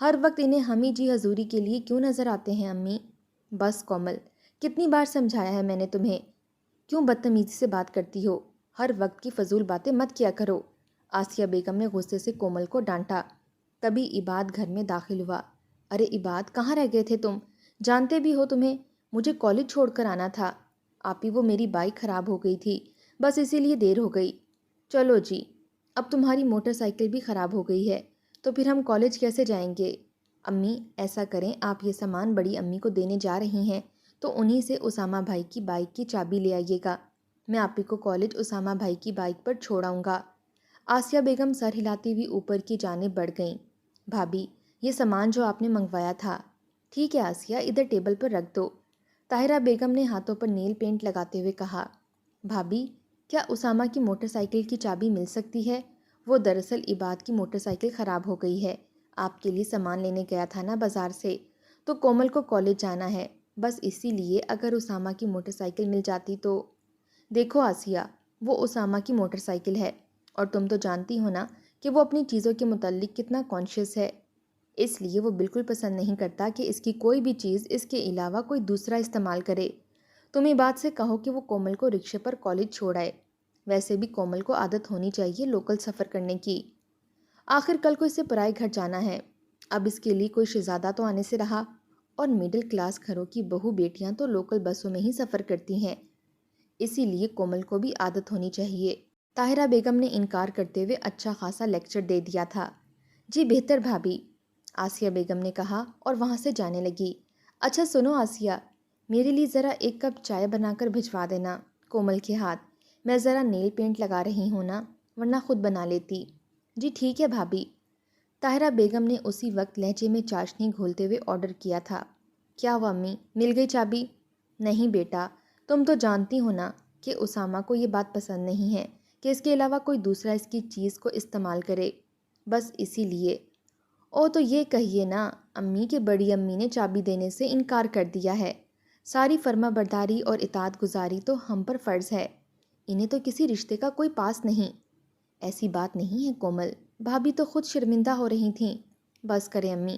ہر وقت انہیں ہم ہی جی حضوری کے لیے کیوں نظر آتے ہیں امی؟ بس کومل، کتنی بار سمجھایا ہے میں نے تمہیں، کیوں بدتمیزی سے بات کرتی ہو؟ ہر وقت کی فضول باتیں مت کیا کرو۔ آسیہ بیگم نے غصے سے کومل کو ڈانٹا۔ تبھی عباد گھر میں داخل ہوا۔ ارے عباد، کہاں رہ گئے تھے تم؟ جانتے بھی ہو تمہیں مجھے کالج چھوڑ کر آنا تھا۔ آپی وہ میری بائک خراب ہو گئی تھی، بس اسی لیے دیر ہو گئی۔ چلو جی، اب تمہاری موٹر سائیکل بھی خراب ہو گئی ہے تو پھر ہم کالج کیسے جائیں گے؟ امی ایسا کریں، آپ یہ سامان بڑی امی کو دینے جا رہی ہیں تو انہی سے اسامہ بھائی کی بائک کی چابی لے آئیے گا۔ میں آپی کو کالج اسامہ بھائی کی بائک پر چھوڑ آؤں گا۔ آسیہ بیگم سر ہلاتی ہوئی اوپر کی جانب بڑھ گئیں۔ بھابی، یہ سامان جو آپ نے منگوایا تھا۔ ٹھیک ہے آسیہ، ادھر ٹیبل پر رکھ دو۔ طاہرہ بیگم نے ہاتھوں پر نیل پینٹ لگاتے ہوئے کہا۔ بھابی، کیا اسامہ کی موٹر سائیکل کی چابی مل سکتی ہے؟ وہ دراصل عباد کی موٹر سائیکل خراب ہو گئی ہے۔ آپ کے لیے سامان لینے گیا تھا نا بازار سے، تو کومل کو کالج جانا ہے، بس اسی لیے اگر اسامہ کی موٹر سائیکل مل جاتی تو۔ دیکھو آسیہ، وہ اسامہ کی موٹر سائیکل ہے اور تم تو جانتی ہو نا کہ وہ اپنی چیزوں کے متعلق کتنا کانشیس ہے، اس لیے وہ بالکل پسند نہیں کرتا کہ اس کی کوئی بھی چیز اس کے علاوہ کوئی دوسرا استعمال کرے۔ تم عباد سے کہو کہ وہ کومل کو رکشے پر کالج چھوڑ آئے۔ ویسے بھی کومل کو عادت ہونی چاہیے لوکل سفر کرنے کی، آخر کل کو اسے پرائے گھر جانا ہے۔ اب اس کے لیے کوئی شہزادہ تو آنے سے رہا، اور مڈل کلاس گھروں کی بہو بیٹیاں تو لوکل بسوں میں ہی سفر کرتی ہیں، اسی لیے کومل کو بھی عادت ہونی چاہیے۔ طاہرہ بیگم نے انکار کرتے ہوئے اچھا خاصا لیکچر دے دیا تھا۔ جی بہتر بھابی، آسیہ بیگم نے کہا اور وہاں سے جانے لگی۔ اچھا سنو آسیہ، میرے لیے ذرا ایک کپ چائے بنا کر بھجوا دینا کومل کے ہاتھ، میں ذرا نیل پینٹ لگا رہی ہوں نا، ورنہ خود بنا لیتی۔ جی ٹھیک ہے بھابی۔ طاہرہ بیگم نے اسی وقت لہجے میں چاشنی گھولتے ہوئے آرڈر کیا تھا۔ کیا ہوا امی، مل گئی چابی؟ نہیں بیٹا، تم تو جانتی ہو نا کہ اسامہ کو یہ بات پسند نہیں ہے کہ اس کے علاوہ کوئی دوسرا اس کی چیز کو استعمال کرے، بس اسی لیے۔ او تو یہ کہیے نا امی کہ بڑی امی نے چابی دینے سے انکار کر دیا ہے۔ ساری فرما برداری اور اطاعت گزاری تو ہم پر فرض ہے، انہیں تو کسی رشتے کا کوئی پاس نہیں۔ ایسی بات نہیں ہے کومل، بھابی تو خود شرمندہ ہو رہی تھیں۔ بس کریں امی،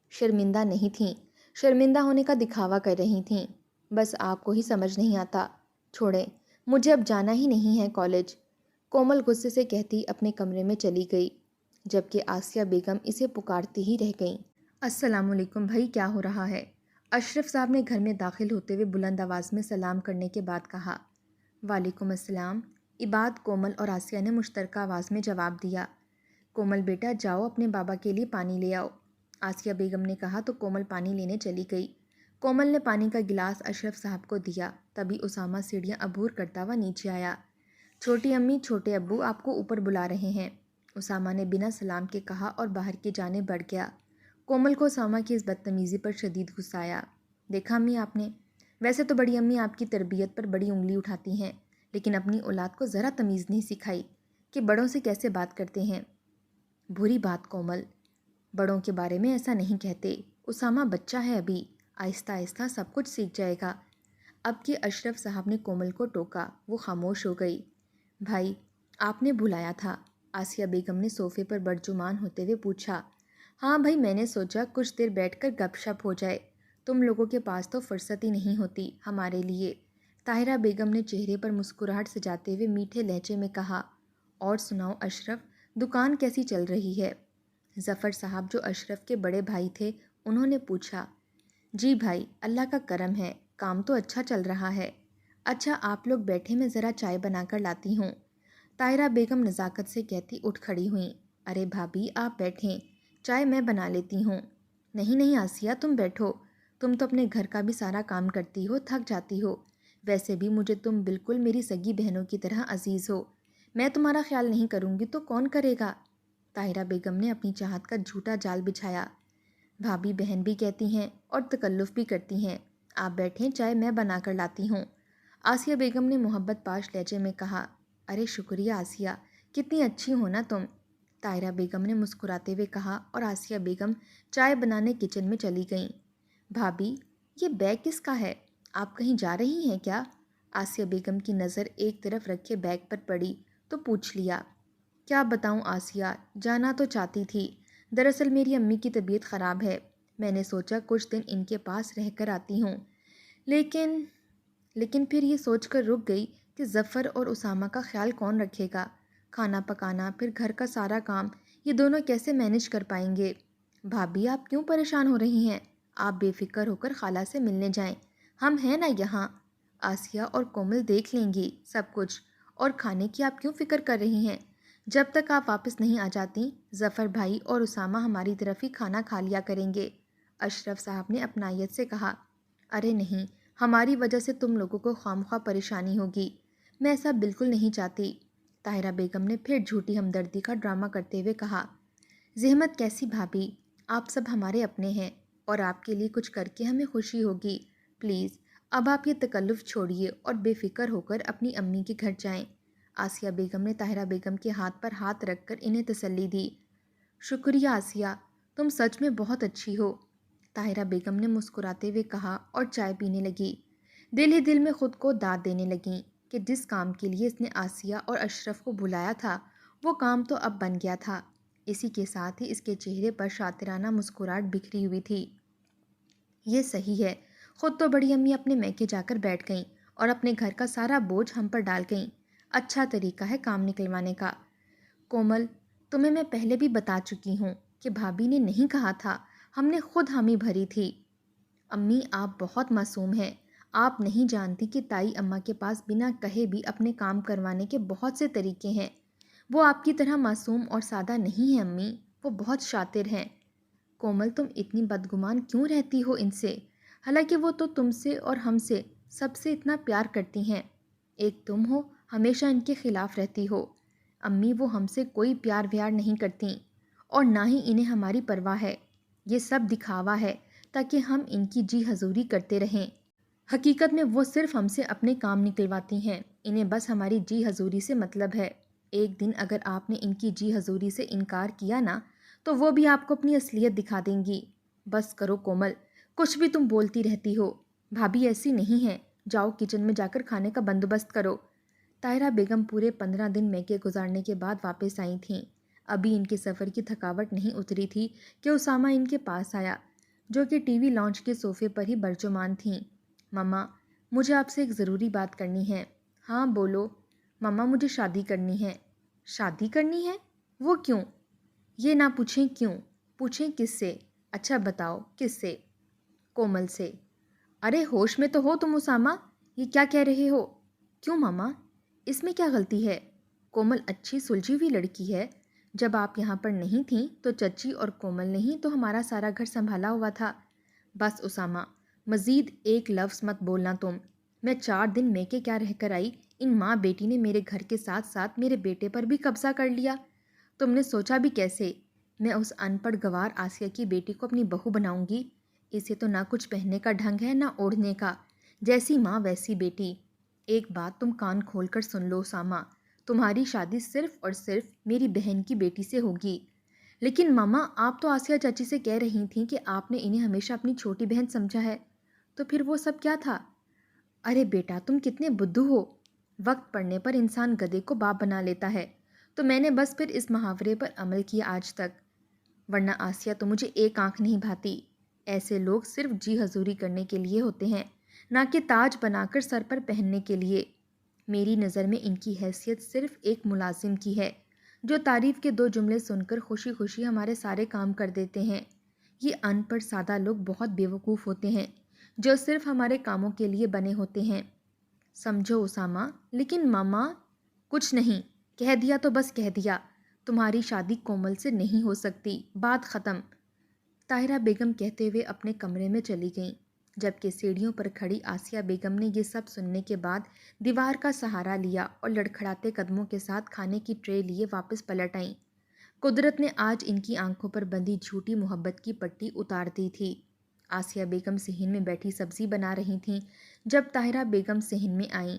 شرمندہ نہیں تھیں، شرمندہ ہونے کا دکھاوا کر رہی تھیں، بس آپ کو ہی سمجھ نہیں آتا۔ چھوڑیں، مجھے اب جانا ہی نہیں ہے کالج، کومل غصے سے کہتی اپنے کمرے میں چلی گئی، جبکہ آسیہ بیگم اسے پکارتی ہی رہ گئیں۔ السلام علیکم بھائی، کیا ہو رہا ہے؟ اشرف صاحب نے گھر میں داخل ہوتے ہوئے بلند آواز میں سلام کرنے کے بعد کہا۔ وعلیکم السلام، عباد، کومل اور آسیہ نے مشترکہ آواز میں جواب دیا۔ کومل بیٹا جاؤ اپنے بابا کے لیے پانی لے آؤ، آسیہ بیگم نے کہا تو کومل پانی لینے چلی گئی۔ کومل نے پانی کا گلاس اشرف صاحب کو دیا، تبھی اسامہ سیڑھیاں عبور کرتا ہوا نیچے آیا۔ چھوٹی امی، چھوٹے ابو آپ کو اوپر بلا رہے ہیں، اسامہ نے بنا سلام کے کہا اور باہر کی جانب بڑھ گیا۔ کومل کو اسامہ کی اس بدتمیزی پر شدید غصہ آیا۔ دیکھا امی آپ نے، ویسے تو بڑی امی آپ کی تربیت پر بڑی انگلی اٹھاتی ہیں، لیکن اپنی اولاد کو ذرا تمیز نہیں سکھائی کہ بڑوں سے کیسے بات کرتے ہیں۔ بری بات کومل، بڑوں کے بارے میں ایسا نہیں کہتے، اسامہ بچہ ہے ابھی، آہستہ آہستہ سب کچھ سیکھ جائے گا۔ اب کہ اشرف صاحب نے کومل کو ٹوکا، وہ خاموش ہو گئی۔ بھائی، آپ نے بلایا تھا؟ آسیہ بیگم نے صوفے پر برجمان ہوتے ہوئے پوچھا۔ ہاں بھائی، میں نے سوچا کچھ دیر بیٹھ کر گپ شپ ہو جائے، تم لوگوں کے پاس تو فرصت ہی نہیں ہوتی ہمارے لیے۔ طاہرہ بیگم نے چہرے پر مسکراہٹ سجاتے ہوئے میٹھے لہجے میں کہا۔ اور سناؤ اشرف، دکان کیسی چل رہی ہے؟ ظفر صاحب جو اشرف کے بڑے بھائی تھے، انہوں نے پوچھا۔ جی بھائی، اللہ کا کرم ہے، کام تو اچھا چل رہا ہے۔ اچھا آپ لوگ بیٹھے، میں ذرا چائے بنا کر لاتی ہوں، طاہرہ بیگم نزاکت سے کہتی اٹھ کھڑی ہوئیں۔ ارے بھابی آپ بیٹھیں، چائے میں بنا لیتی ہوں۔ نہیں نہیں آسیہ، تم بیٹھو، تم تو اپنے گھر کا بھی سارا کام کرتی ہو، تھک جاتی ہو، ویسے بھی مجھے تم بالکل میری سگی بہنوں کی طرح عزیز ہو، میں تمہارا خیال نہیں کروں گی تو کون کرے گا؟ طاہرہ بیگم نے اپنی چاہت کا جھوٹا جال بچھایا۔ بھابی بہن بھی کہتی ہیں اور تکلف بھی کرتی ہیں، آپ بیٹھیں، چائے میں بنا کر لاتی ہوں، آسیہ بیگم نے محبت پاش لہجے میں کہا۔ ارے شکریہ آسیہ، کتنی اچھی ہو نا تم، طاہرہ بیگم نے مسکراتے ہوئے کہا اور آسیہ بیگم چائے بنانے کچن میں چلی گئیں۔ بھابی، یہ بیگ کس کا ہے؟ آپ کہیں جا رہی ہیں کیا؟ آسیہ بیگم کی نظر ایک طرف رکھے بیگ پر پڑی تو پوچھ لیا۔ کیا بتاؤں آسیہ، جانا تو چاہتی تھی، دراصل میری امی کی طبیعت خراب ہے، میں نے سوچا کچھ دن ان کے پاس رہ کر آتی ہوں۔ لیکن لیکن پھر یہ سوچ کر رک گئی کہ ظفر اور اسامہ کا خیال کون رکھے گا؟ کھانا پکانا، پھر گھر کا سارا کام، یہ دونوں کیسے مینج کر پائیں گے؟ بھابھی آپ کیوں پریشان ہو رہی ہیں؟ آپ بے فکر ہو کر خالہ سے ملنے جائیں، ہم ہیں نا یہاں۔ آسیہ اور کومل دیکھ لیں گی سب کچھ، اور کھانے کی آپ کیوں فکر کر رہی ہیں؟ جب تک آپ واپس نہیں آ جاتی، ظفر بھائی اور اسامہ ہماری طرف ہی کھانا کھا لیا کریں گے، اشرف صاحب نے اپنائیت سے کہا۔ ارے نہیں، ہماری وجہ سے تم لوگوں کو خواہ پریشانی ہوگی، میں ایسا بالکل نہیں چاہتی، طاہرہ بیگم نے پھر جھوٹی ہمدردی کا ڈرامہ کرتے ہوئے کہا۔ زحمت کیسی بھابھی، آپ سب ہمارے اپنے ہیں، اور آپ کے لیے کچھ کر کے ہمیں خوشی ہوگی۔ پلیز اب آپ یہ تکلف چھوڑیے اور بے فکر ہو کر اپنی امی کے گھر جائیں۔ آسیہ بیگم نے طاہرہ بیگم کے ہاتھ پر ہاتھ رکھ کر انہیں تسلی دی۔ شکریہ آسیہ، تم سچ میں بہت اچھی ہو، طاہرہ بیگم نے مسکراتے ہوئے کہا اور چائے پینے لگی۔ دل ہی دل میں خود کو داد دینے لگیں کہ جس کام کے لیے اس نے آسیہ اور اشرف کو بلایا تھا وہ کام تو اب بن گیا تھا۔ اسی کے ساتھ ہی اس کے چہرے پر شاطرانہ مسکراہٹ بکھری ہوئی تھی۔ یہ صحیح ہے، خود تو بڑی امی اپنے میکے جا کر بیٹھ گئیں اور اپنے گھر کا سارا بوجھ ہم پر ڈال گئیں۔ اچھا طریقہ ہے کام نکلوانے کا۔ کومل، تمہیں میں پہلے بھی بتا چکی ہوں کہ بھابھی نے نہیں کہا تھا، ہم نے خود حامی بھری تھی۔ امی آپ بہت معصوم ہیں، آپ نہیں جانتی کہ تائی اماں کے پاس بنا کہے بھی اپنے کام کروانے کے بہت سے طریقے ہیں۔ وہ آپ کی طرح معصوم اور سادہ نہیں ہیں امی، وہ بہت شاطر ہیں۔ کومل تم اتنی بدگمان کیوں رہتی ہو ان سے؟ حالانکہ وہ تو تم سے اور ہم سے سب سے اتنا پیار کرتی ہیں، ایک تم ہو ہمیشہ ان کے خلاف رہتی ہو۔ امی وہ ہم سے کوئی پیار ویار نہیں کرتی، اور نہ ہی انہیں ہماری پرواہ ہے، یہ سب دکھاوا ہے تاکہ ہم ان کی جی حضوری کرتے رہیں۔ حقیقت میں وہ صرف ہم سے اپنے کام نکلواتی ہیں، انہیں بس ہماری جی حضوری سے مطلب ہے۔ ایک دن اگر آپ نے ان کی جی حضوری سے انکار کیا نا تو وہ بھی آپ کو اپنی اصلیت دکھا دیں گی۔ بس کرو کومل، کچھ بھی تم بولتی رہتی ہو، بھابھی ایسی نہیں ہے، جاؤ کچن میں جا کر کھانے کا بندوبست کرو۔ طاہرہ بیگم پورے 15 دن میکے گزارنے کے بعد واپس آئی تھیں۔ ابھی ان کے سفر کی تھکاوٹ نہیں اتری تھی کہ اسامہ ان کے پاس آیا، جو کہ ٹی وی لاؤنج کے صوفے پر ہی برجمان تھیں۔ مما، مجھے آپ سے ایک ضروری بات کرنی ہے۔ ہاں بولو۔ مما مجھے شادی کرنی ہے۔ شادی کرنی ہے؟ وہ کیوں؟ یہ نہ پوچھیں کیوں، پوچھیں کس سے؟ اچھا بتاؤ کس سے؟ کومل سے۔ ارے ہوش میں تو ہو تم اسامہ، یہ کیا کہہ رہے ہو؟ کیوں ماما، اس میں کیا غلطی ہے؟ کومل اچھی سلجھی ہوئی لڑکی ہے، جب آپ یہاں پر نہیں تھیں تو چچی اور کومل نے ہی تو ہمارا سارا گھر سنبھالا ہوا تھا۔ بس اسامہ، مزید ایک لفظ مت بولنا تم۔ میں 4 دن میکے کیا رہ کر آئی، ان ماں بیٹی نے میرے گھر کے ساتھ ساتھ میرے بیٹے پر بھی قبضہ کر لیا۔ تم نے سوچا بھی کیسے؟ میں اس ان پڑھ گوار آسیہ کی بیٹی کو اپنی بہو بناؤں گی؟ اسے تو نہ کچھ پہننے کا ڈھنگ ہے نہ اوڑھنے کا، جیسی ماں ویسی بیٹی۔ ایک بات تم کان کھول کر سن لو اسامہ، تمہاری شادی صرف اور صرف میری بہن کی بیٹی سے ہوگی۔ لیکن ماما، آپ تو آسیہ چاچی سے کہہ رہی تھیں کہ آپ نے انہیں ہمیشہ اپنی چھوٹی بہن سمجھا ہے، تو پھر وہ سب کیا تھا؟ ارے بیٹا تم کتنے بدھو ہو، وقت پڑنے پر انسان گدھے کو باپ بنا لیتا ہے، تو میں نے بس پھر اس محاورے پر عمل کیا آج تک، ورنہ آسیہ تو مجھے ایک آنکھ نہیں بھاتی۔ ایسے لوگ صرف جی حضوری کرنے کے لیے ہوتے ہیں، نہ کہ تاج بنا کر سر پر پہننے کے لیے۔ میری نظر میں ان کی حیثیت صرف ایک ملازم کی ہے، جو تعریف کے 2 جملے سن کر خوشی خوشی ہمارے سارے کام کر دیتے ہیں۔ یہ ان پڑھ سادہ لوگ بہت بیوقوف ہوتے ہیں، جو صرف ہمارے کاموں کے لیے بنے ہوتے ہیں، سمجھو اسامہ۔ لیکن ماما، کچھ نہیں، کہہ دیا تو بس کہہ دیا، تمہاری شادی کومل سے نہیں ہو سکتی، بات ختم۔ طاہرہ بیگم کہتے ہوئے اپنے کمرے میں چلی گئیں، جبکہ سیڑھیوں پر کھڑی آسیہ بیگم نے یہ سب سننے کے بعد دیوار کا سہارا لیا اور لڑکھڑاتے قدموں کے ساتھ کھانے کی ٹرے لیے واپس پلٹ آئیں۔ قدرت نے آج ان کی آنکھوں پر بندھی جھوٹی محبت کی پٹی اتار دی تھی۔ آسیہ بیگم صحن میں بیٹھی سبزی بنا رہی تھیں جب طاہرہ بیگم صحن میں آئیں۔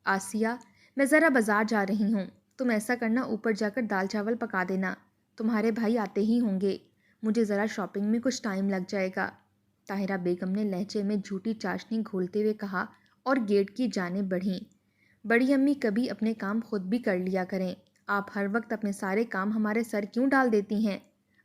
آسیہ، میں ذرا بازار جا رہی ہوں، تم ایسا کرنا اوپر جا کر دال چاول پکا دینا، تمہارے بھائی آتے ہی ہوں گے، مجھے ذرا شاپنگ میں کچھ ٹائم لگ جائے گا، طاہرہ بیگم نے لہجے میں جھوٹی چاشنی گھولتے ہوئے کہا اور گیٹ کی جانب بڑھیں۔ بڑی امی کبھی اپنے کام خود بھی کر لیا کریں، آپ ہر وقت اپنے سارے کام ہمارے سر کیوں ڈال دیتی ہیں؟